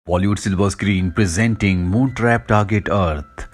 Bollywood silver screen presenting moon trap target earth.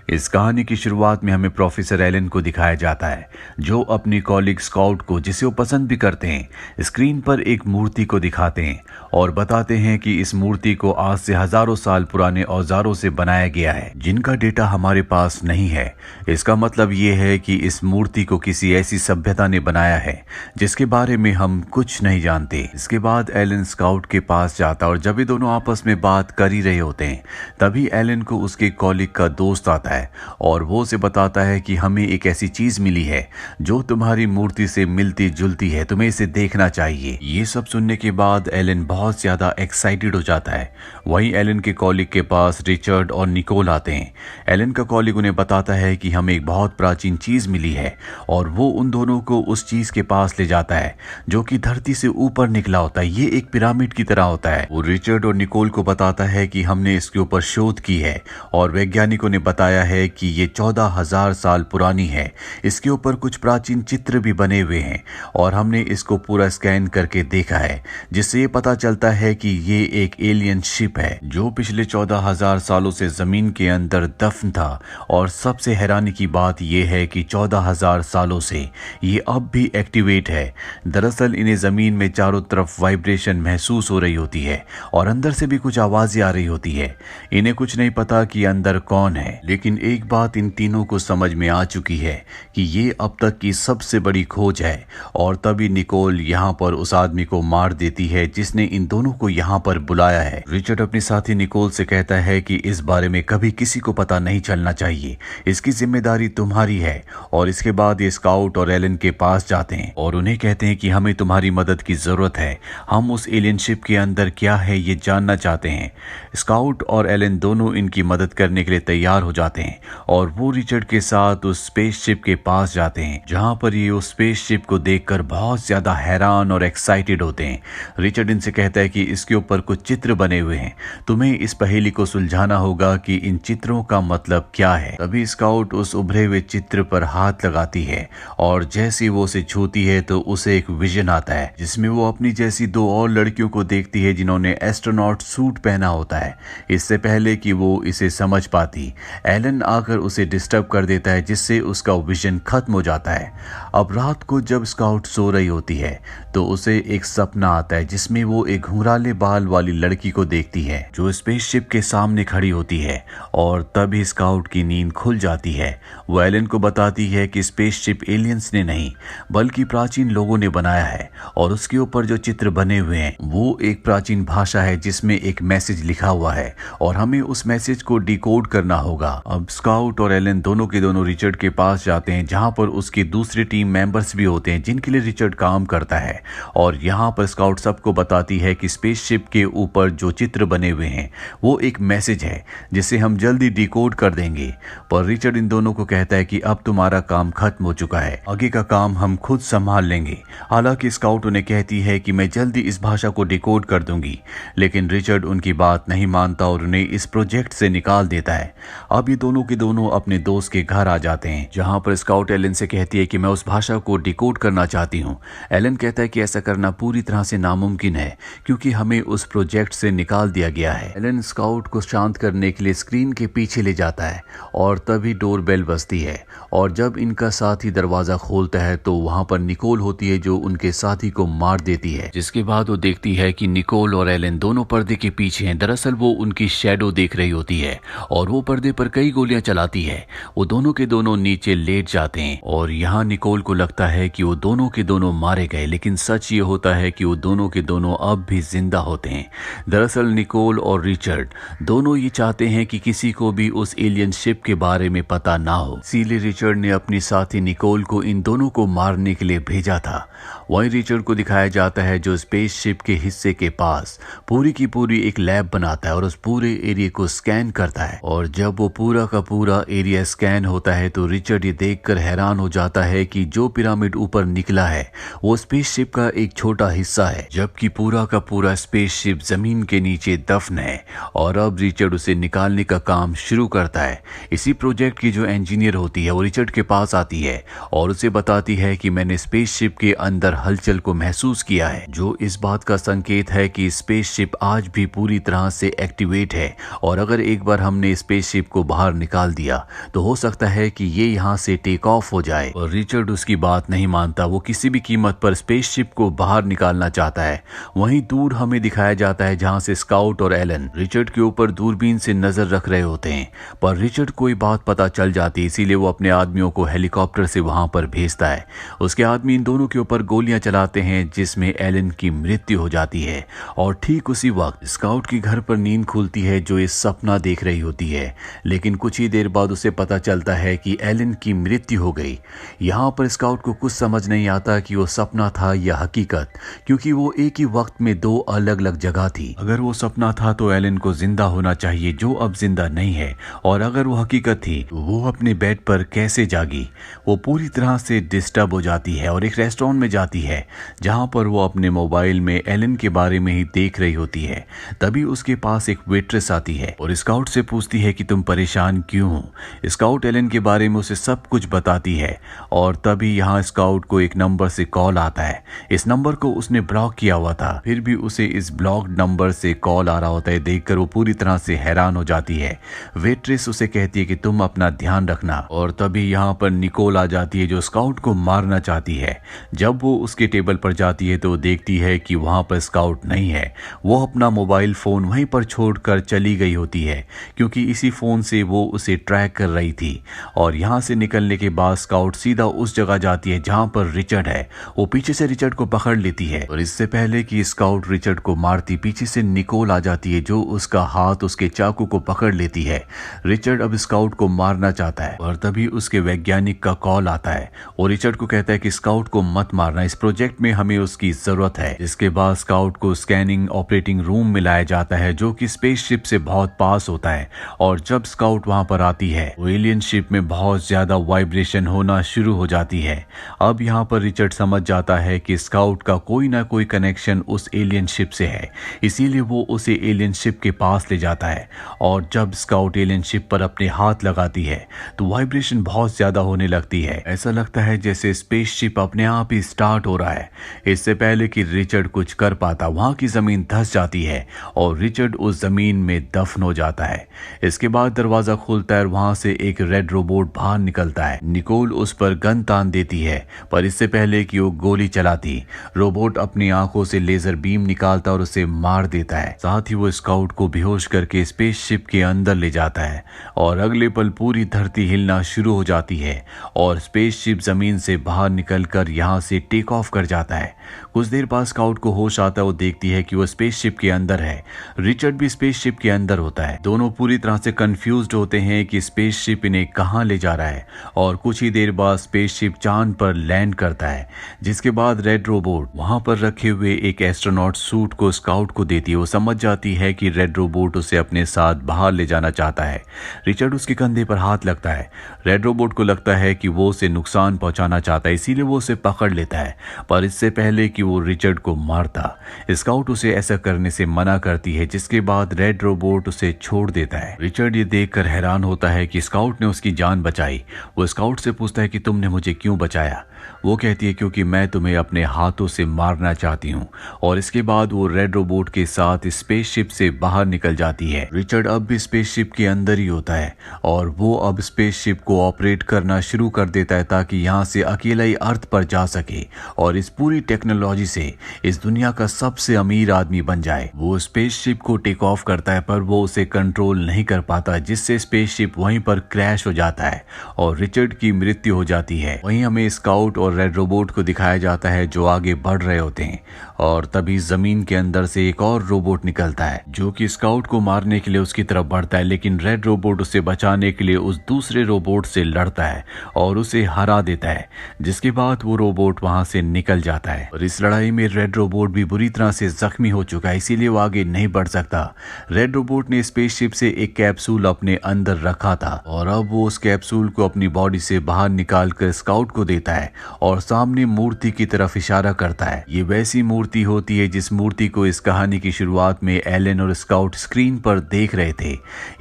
इस कहानी की शुरुआत में हमें प्रोफेसर एलन को दिखाया जाता है, जो अपनी कॉलीग स्काउट को, जिसे वो पसंद भी करते हैं, स्क्रीन पर एक मूर्ति को दिखाते हैं और बताते हैं कि इस मूर्ति को आज से हजारों साल पुराने औजारों से बनाया गया है, जिनका डेटा हमारे पास नहीं है। इसका मतलब ये है कि इस मूर्ति को किसी ऐसी सभ्यता ने बनाया है जिसके बारे में हम कुछ नहीं जानते। इसके बाद एलन स्काउट के पास जाता और जब ये दोनों आपस में बात कर ही रहे होते हैं, तभी एलन को उसके कॉलीग का दोस्त आता है और वो उसे बताता है कि हमें एक ऐसी चीज मिली है जो तुम्हारी मूर्ति से मिलती जुलती है, तुम्हें इसे देखना चाहिए। ये सब सुनने के बाद एलन बहुत ज्यादा एक्साइटेड हो जाता है। वहीं एलन के कॉलीग के पास रिचर्ड और निकोल आते हैं। एलन का कॉलीग उन्हें बताता है कि हमें एक बहुत प्राचीन चीज मिली है और वो उन दोनों को उस चीज के पास ले जाता है जो कि धरती से ऊपर निकला होता है। ये एक पिरामिड की तरह होता है। वो रिचर्ड और निकोल को बताता है कि हमने इसके ऊपर शोध की है और वैज्ञानिकों ने बताया है कि ये 14,000 साल पुरानी है। इसके ऊपर कुछ प्राचीन चित्र भी बने हुए हैं और हमने इसको पूरा स्कैन करके देखा है, जिससे ये पता चलता है कि ये एक एलियन शिप है जो पिछले 14,000 सालों से जमीन के अंदर दफन था। और सबसे हैरानी की बात यह है कि 14,000 सालों से ये अब भी एक्टिवेट है। दरअसल इन्हें जमीन में चारों तरफ वाइब्रेशन महसूस हो रही होती है और अंदर से भी कुछ आवाजें आ रही होती है। इन्हें कुछ नहीं पता कि अंदर कौन है, लेकिन एक बात इन तीनों को समझ में आ चुकी है कि ये अब तक की सबसे बड़ी खोज है। और तभी निकोल यहाँ पर उस आदमी को मार देती है जिसने इन दोनों को यहाँ पर बुलाया है। रिचर्ड अपने साथी निकोल से कहता है कि इस बारे में कभी किसी को पता नहीं चलना चाहिए, इसकी जिम्मेदारी तुम्हारी है। और इसके बाद ये स्काउट और एलन के पास जाते हैं और उन्हें कहते हैं कि हमें तुम्हारी मदद की जरूरत है, हम उस एलियन शिप के अंदर क्या है ये जानना चाहते हैं। स्काउट और एलन दोनों इनकी मदद करने के लिए तैयार हो जाते हैं और वो रिचर्ड के साथ उस स्पेसशिप के पास जाते हैं, जहां पर ये उस स्पेसशिप को देखकर बहुत ज्यादा हैरान और एक्साइटेड होते हैं। रिचर्ड इनसे कहता है कि इसके ऊपर कुछ चित्र बने हुए हैं, तुम्हें इस पहेली को सुलझाना होगा कि इन चित्रों का मतलब क्या है। तभी स्काउट उस उभरे हुए चित्र पर हाथ लगाती है और जैसे वो उसे छूती है तो उसे एक विजन आता है, जिसमें वो अपनी जैसी दो और लड़कियों को देखती है जिन्होंने एस्ट्रोनॉट सूट पहना होता है। इससे पहले कि वो इसे समझ पाती, एलन आकर उसे डिस्टर्ब कर देता है, जिससे उसका विजन खत्म हो जाता है। अब रात को जब स्काउट सो रही होती है तो उसे एक सपना आता है जिसमें वो एक घुंघराले बाल वाली लड़की को देखती है जो स्पेसशिप के सामने खड़ी होती है। और तभी स्काउट की नींद खुल जाती है। वो एलन को बताती है कि स्पेसशिप एलियंस ने नहीं बल्कि प्राचीन लोगों ने बनाया है और उसके ऊपर जो चित्र बने हुए हैं वो एक प्राचीन भाषा है जिसमें एक मैसेज लिखा हुआ है और हमें उस मैसेज को डिकोड करना होगा। अब स्काउट और एलन दोनों के दोनों रिचर्ड के पास जाते हैं, जहां पर उसकी दूसरी टीम मेंबर्स भी होते हैं जिनके लिए रिचर्ड काम करता है। और यहाँ पर स्काउट सबको बताती है कि स्पेसशिप के ऊपर जो चित्र बने हुए हैं वो एक मैसेज है जिसे हम जल्दी डिकोड कर देंगे। पर रिचर्ड इन दोनों को कहता है कि अब तुम्हारा काम खत्म हो चुका है, आगे का काम हम खुद संभाल लेंगे। हालांकि स्काउट उन्हें कहती है कि मैं जल्दी इस भाषा को डिकोड कर दूंगी, लेकिन रिचर्ड उनकी बात नहीं मानता और उन्हें इस प्रोजेक्ट से निकाल देता है। अब ये दोनों के दोनों अपने दोस्त के घर आ जाते हैं, जहां पर स्काउट एलन से कहती है कि मैं उस भाषा को डिकोड करना चाहती हूं। एलन कहता है कि ऐसा करना पूरी तरह से नामुमकिन है क्योंकि हमें उस प्रोजेक्ट से निकाल दिया गया है। एलन स्काउट को शांत करने के लिए स्क्रीन के पीछे ले जाता है और तभी डोरबेल बजती है और जब इनका साथी दरवाजा खोलता है तो वहां पर निकोल होती है जो उनके साथी को मार देती है। जिसके बाद वो देखती है कि निकोल और एलन दोनों पर्दे के पीछे हैं। दरअसल वो उनकी शैडो देख रही होती है और वो पर्दे पर कई गोलियां चलाती है। वो दोनों के दोनों नीचे लेट जाते हैं और यहाँ निकोल को लगता है कि वो दोनों के दोनों मारे गए, लेकिन सच ये होता है कि वो दोनों के दोनों अब भी जिंदा होते हैं। दरअसल निकोल और रिचर्ड दोनों ये चाहते हैं कि किसी को भी उस एलियन शिप के बारे में पता ना हो, इसीलिए रिचर्ड ने अपनी साथी निकोल को इन दोनों को मारने के लिए भेजा था। वहीं रिचर्ड को दिखाया जाता है जो स्पेस शिप के हिस्से के पास पूरी की पूरी एक लैब बनाता है और उस पूरे एरिया को स्कैन करता है। और जब वो पूरा का पूरा एरिया स्कैन होता है तो रिचर्ड ये देखकर हैरान हो जाता है कि जो पिरामिड ऊपर निकला है वो स्पेसशिप का एक छोटा हिस्सा है, जबकि पूरा का पूरा स्पेसशिप जमीन के नीचे दफन है और अब रिचर्ड उसे निकालने का काम शुरू करता है। इसी प्रोजेक्ट की जो इंजीनियर होती है वो रिचर्ड के पास आती है और उसे बताती है कि मैंने स्पेसशिप के अंदर हलचल को महसूस किया है, जो इस बात का संकेत है कि स्पेसशिप आज भी पूरी तरह से एक्टिवेट है और अगर एक बार हमने स्पेसशिप को बाहर निकाल दिया तो हो सकता है कि ये यहाँ से टेक ऑफ हो जाए। और रिचर्ड उसकी बात नहीं मानता, वो किसी भी कीमत पर स्पेसशिप को बाहर निकालना चाहता है। वहीं दूर हमें दिखाया जाता है जहां से स्काउट और एलन रिचर्ड के ऊपर दूरबीन से नजर रख रहे होते हैं, पर रिचर्ड को बात पता चल जाती है, इसीलिए वो अपने आदमियों को हेलीकॉप्टर से वहां पर भेजता है। उसके आदमी इन दोनों के ऊपर गोलियां चलाते हैं जिसमें एलन की मृत्यु हो जाती है और ठीक उसी वक्त स्काउट की घर पर नींद खुलती है जो इस सपना देख रही होती है, लेकिन कुछ ही देर बाद उसे पता चलता है कि एलन की मृत्यु हो गई। यहाँ पर स्काउट को कुछ समझ नहीं आता कि वो सपना था या हकीकत, क्योंकि वो एक ही वक्त में दो अलग अलग जगह थी। अगर वो सपना था तो एलन को जिंदा होना चाहिए जो अब जिंदा नहीं है, और अगर वो हकीकत थी तो वो अपने बेड पर कैसे जागी। वो पूरी तरह से डिस्टर्ब हो जाती है और एक रेस्टोरेंट में जाती है जहां पर वो अपने मोबाइल में एलन के बारे में ही देख रही होती है। तभी उसके पास एक वेट्रेस आती है और स्काउट से पूछती है कि तुम परेशान क्यों हो। स्काउट एलन के बारे में उसे सब कुछ बताती है और तभी यहाँ स्काउट को एक नंबर से कॉल आता है। इस नंबर को उसने ब्लॉक किया हुआ था, फिर भी उसे इस ब्लॉक्ड नंबर से कॉल आ रहा होता है। देखकर वो पूरी तरह से हैरान हो जाती है। वेट्रेस उसे कहती है कि तुम अपना ध्यान रखना, और तभी यहाँ पर निकोल आ जाती है जो स्काउट को मारना चाहती है। जब वो उसके टेबल पर जाती है तो देखती है कि वहां पर स्काउट नहीं है। वो अपना मोबाइल फोन वहीं पर छोड़कर चली गई होती है, क्योंकि इसी फोन से वो उसे ट्रैक कर रही थी। और यहाँ से निकलने के बाद स्काउट सीधा उस जगह जाती है जहां पर रिचर्ड है। वो पीछे से रिचर्ड को पकड़ लेती है और इससे पहले कि स्काउट रिचर्ड को मारती, पीछे से निकोल आ जाती है जो उसका हाथ उसके चाकू को पकड़ लेती है। रिचर्ड अब स्काउट को मारना चाहता है और तभी उसके वैज्ञानिक का कॉल आता है और रिचर्ड को कहता है कि स्काउट को मत मारना, इस प्रोजेक्ट में हमें उसकी जरूरत है। इसके बाद स्काउट को स्कैनिंग ऑपरेटिंग रूम में लाया जाता है जो कि स्पेसशिप से बहुत पास होता है, और जब स्काउट वहां पर आती है वो एलियन शिप में बहुत ज्यादा वाइब्रेशन होना शुरू हो जाती है। अब यहाँ पर रिचर्ड समझ जाता है कि स्काउट का कोई ना कोई कनेक्शन उस एलियन शिप से है, इसीलिए वो उसे एलियन शिप के पास ले जाता है। और जब स्काउट एलियन शिप पर अपने हाथ लगाती है तो वाइब्रेशन बहुत ज्यादा होने लगती है। ऐसा लगता है जैसे स्पेसशिप अपने आप ही स्टार्ट हो रहा है। इससे पहले कि रिचर्ड कुछ कर पाता वहां की जमीन धंस जाती है और रिचर्ड उस जमीन में दफन हो जाता है। इसके बाद दरवाजा खुलता है और वहां से एक रेड रोबोट बाहर निकलता है। निकोल उस पर गन तान देती है, पर इससे पहले कि वो गोली चलाती, रोबोट अपनी आंखों से लेजर बीम निकालता और उसे मार देता है। साथ ही वो स्काउट को बेहोश करके स्पेसशिप के अंदर ले जाता है और अगले पल पूरी धरती हिलना शुरू हो जाती है और स्पेसशिप जमीन से बाहर निकलकर यहाँ से टेक ऑफ कर जाता है। कुछ देर बाद स्काउट को होश आता है, वो देखती है कि वो स्पेसशिप के अंदर है। रिचर्ड भी स्पेसशिप के अंदर होता है। दोनों पूरी तरह से कंफ्यूज्ड होते हैं कि स्पेसशिप इन्हें कहां ले जा रहा है, और कुछ ही देर बाद स्पेसशिप चांद पर लैंड करता है, जिसके बाद रेड रोबोट वहां पर रखे हुए एक एस्ट्रोनॉट सूट को स्काउट को देती है। वो समझ जाती है कि रेड रोबोट उसे अपने साथ बाहर ले जाना चाहता है। रिचर्ड उसके कंधे पर हाथ लगता है। रेड रोबोट को लगता है कि वो उसे नुकसान पहुंचाना चाहता है, इसीलिए वो उसे पकड़ लेता है, पर इससे पहले कि वो रिचर्ड को मारता स्काउट उसे ऐसा करने से मना करती है, जिसके बाद रेड रोबोट उसे छोड़ देता है। रिचर्ड ये देखकर हैरान होता है कि स्काउट ने उसकी जान बचाई। वो स्काउट से पूछता है कि तुमने मुझे क्यों बचाया। वो कहती है क्योंकि मैं तुम्हें अपने हाथों से मारना चाहती हूँ, और इसके बाद वो रेड रोबोट के साथ स्पेसशिप से बाहर निकल जाती है। रिचर्ड अब भी स्पेसशिप के अंदर ही होता है और वो अब स्पेसशिप को ऑपरेट करना शुरू कर देता है ताकि यहाँ से अकेला ही अर्थ पर जा सके और इस पूरी टेक्नोलॉजी से इस दुनिया का सबसे अमीर आदमी बन जाए। वो स्पेसशिप को टेक ऑफ करता है पर वो उसे कंट्रोल नहीं कर पाता, जिससे स्पेसशिप वहीं पर क्रैश हो जाता है और रिचर्ड की मृत्यु हो जाती है। वहीं हमें स्काउट और रेड रोबोट को दिखाया जाता है जो आगे बढ़ रहे होते हैं, और तभी जमीन के अंदर से एक और रोबोट निकलता है जो कि स्काउट को मारने के लिए उसकी तरफ बढ़ता है, लेकिन रेड रोबोट उसे बचाने के लिए उस दूसरे रोबोट से लड़ता है और उसे हरा देता है, जिसके बाद वो रोबोट वहां से निकल जाता है। और इस लड़ाई में रेड रोबोट भी बुरी तरह से जख्मी हो चुका है, इसीलिए वो आगे नहीं बढ़ सकता। रेड रोबोट ने स्पेसशिप से एक कैप्सूल अपने अंदर रखा था और अब वो उस कैप्सूल को अपनी बॉडी से बाहर निकाल कर स्काउट को देता है और सामने मूर्ति की तरफ इशारा करता है। ये वैसी मूर्ति मूर्ति होती है, जिस मूर्ति को इस कहानी की शुरुआत में एलन और स्काउट स्क्रीन पर देख रहे थे।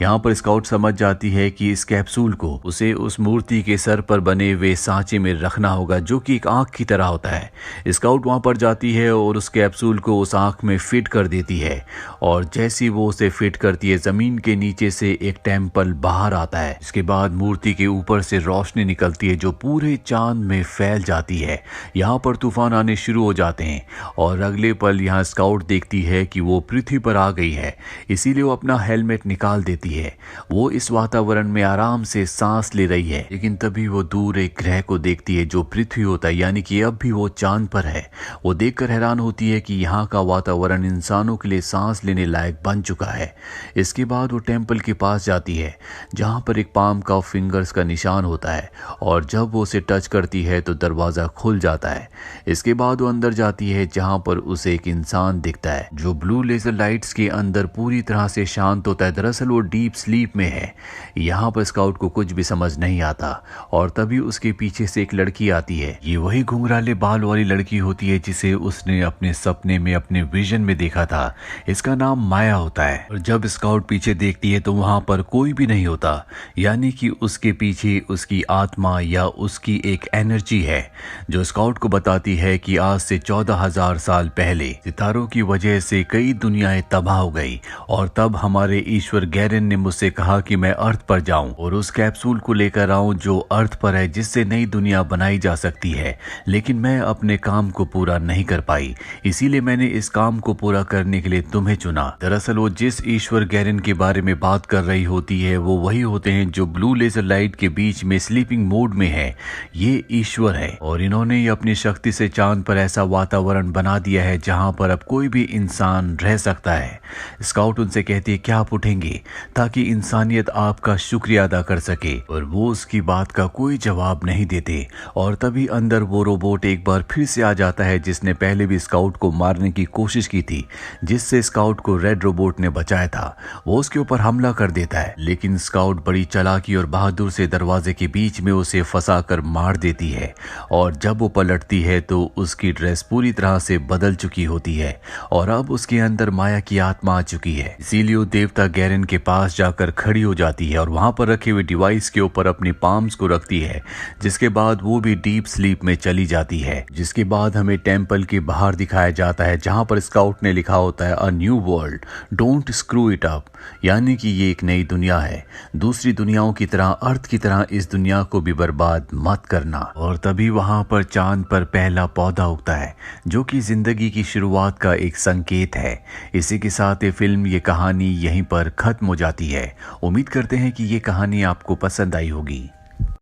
यहाँ पर स्काउट समझ जाती है कि इस कैप्सूल को उसे उस मूर्ति के सर पर बने हुए सांचे में रखना होगा, जो कि एक आंख की तरह होता है। स्काउट वहां पर जाती है और उस कैप्सूल को उस आंख में फिट कर देती है, और जैसी वो उसे फिट करती है, जमीन के नीचे से एक टेम्पल बाहर आता है। इसके बाद मूर्ति के ऊपर से रोशनी निकलती है जो पूरे चांद में फैल जाती है। यहाँ पर तूफान आने शुरू हो जाते हैं और अगले पल यहाँ स्काउट देखती है कि वो पृथ्वी पर आ गई है, इसीलिए वो अपना हेलमेट निकाल देती है। वो इस वातावरण में आराम से सांस ले रही है, लेकिन तभी वो दूर एक ग्रह को देखती है जो पृथ्वी होता है, यानी कि अब भी वो चांद पर है। वो देखकर हैरान होती है कि यहाँ का वातावरण इंसानों के लिए सांस लेने लायक बन चुका है। इसके बाद वो टेम्पल के पास जाती है जहाँ पर एक पाम का फिंगर्स का निशान होता है, और जब वो उसे टच करती है तो दरवाजा खुल जाता है। इसके बाद वो अंदर जाती है जहाँ पर उसे एक इंसान दिखता है जो ब्लू लेजर लाइट्स के अंदर पूरी तरह से शांत होता है। दरअसल वो डीप स्लीप में है। यहाँ पर स्काउट को कुछ भी समझ नहीं आता, और तभी उसके पीछे से एक लड़की आती है। ये वही घुंघराले बाल वाली लड़की होती है जिसे उसने अपने सपने में, अपने विजन में देखा था। इसका नाम माया होता है। और जब स्काउट पीछे देखती है तो वहां पर कोई भी नहीं होता, यानी कि उसके पीछे उसकी आत्मा या उसकी एक एनर्जी है जो स्काउट को बताती है कि आज से 14,000 साल पहले सितारों की वजह से कई दुनियाएं तबाह हो गई, और तब हमारे ईश्वर गैरन ने मुझसे कहा कि मैं अर्थ पर जाऊं और उस कैप्सूल को लेकर आऊं जो अर्थ पर है, जिससे नई दुनिया बनाई जा सकती है। लेकिन मैं अपने काम को पूरा नहीं कर पाई, इसीलिए मैंने इस काम को पूरा करने के लिए तुम्हें चुना। दरअसल वो जिस ईश्वर गैरन के बारे में बात कर रही होती है वो वही होते हैं जो ब्लू लेजर लाइट के बीच में स्लीपिंग मोड में है। ये ईश्वर है, और इन्होंने अपनी शक्ति से चांद पर ऐसा वातावरण बना दिया है जहां पर अब कोई भी इंसान रह सकता है। स्काउट उनसे कहती है, क्या आप उठेंगे ताकि इंसानियत आपका शुक्रिया अदा कर सके, और वो उसकी बात का कोई जवाब नहीं देते। और तभी अंदर वो रोबोट एक बार फिर से आ जाता है जिसने पहले भी स्काउट को मारने की कोशिश की थी, जिससे स्काउट को रेड रोबोट ने बचाया था। वो उसके ऊपर हमला कर देता है, लेकिन स्काउट बड़ी चालाकी और बहादुर से दरवाजे के बीच में उसे फंसा कर मार देती है, और जब वो पलटती है तो उसकी ड्रेस पूरी तरह से बदल चुकी होती है, और अब उसके अंदर माया की आत्मा आ चुकी है। इसीलिए वो देवता गैरन के पास जाकर खड़ी हो जाती है और वहां पर रखे हुए डिवाइस के ऊपर अपनी पाम्स को रखती है, जिसके बाद वो भी डीप स्लीप में चली जाती है। जिसके बाद हमें टेम्पल के बाहर दिखाया जाता है जहां पर स्काउट ने लिखा होता है, a new world, don't screw it up, यानी कि ये एक नई दुनिया है, दूसरी दुनियाओं की तरह, अर्थ की तरह इस दुनिया को भी बर्बाद मत करना। और तभी वहां पर चांद पर पहला पौधा उगता है जो कि जिंदगी की शुरुआत का एक संकेत है। इसी के साथ ये फिल्म, ये कहानी यहीं पर खत्म हो जाती है। उम्मीद करते हैं कि ये कहानी आपको पसंद आई होगी।